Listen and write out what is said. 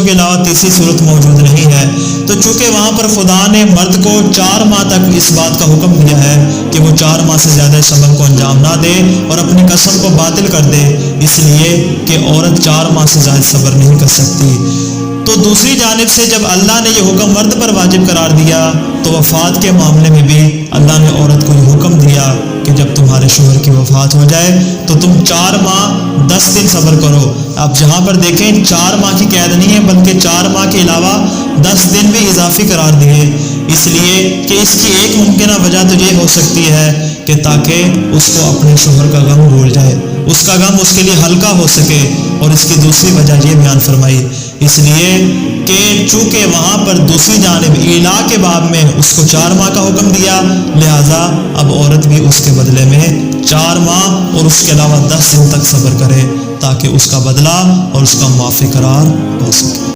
کے علاوہ تیسری صورت موجود نہیں ہے۔ تو چونکہ وہاں پر خدا نے مرد کو 4 ماہ تک اس بات کا حکم دیا ہے کہ وہ 4 ماہ سے زیادہ سبب کو انجام نہ دے اور اپنی قسم کو باطل کر دے، اس لیے کہ عورت 4 ماہ سے زیادہ صبر نہیں کر سکتی۔ تو دوسری جانب سے جب اللہ نے یہ حکم مرد پر واجب قرار دیا تو وفات کے معاملے میں بھی اللہ نے عورت کو یہ حکم دیا کہ جب تمہارے شوہر کی وفات ہو جائے تو تم 4 ماہ 10 دن صبر کرو۔ اب جہاں پر دیکھیں 4 ماہ کی قید نہیں ہے بلکہ 4 ماہ کے علاوہ 10 دن بھی اضافی قرار دیے، اس لیے کہ اس کی ایک ممکنہ وجہ تو یہ ہو سکتی ہے کہ تاکہ اس کو اپنے شوہر کا غم بھول جائے، اس کا غم اس کے لیے ہلکا ہو سکے، اور اس کی دوسری وجہ یہ بیان فرمائی اس لیے کہ چونکہ وہاں پر دوسری جانب ایلا کے باب میں اس کو 4 ماہ کا حکم دیا، لہٰذا اب عورت بھی اس کے بدلے میں 4 ماہ اور اس کے علاوہ 10 دن تک صبر کرے تاکہ اس کا بدلہ اور اس کا معافی قرار ہو سکے۔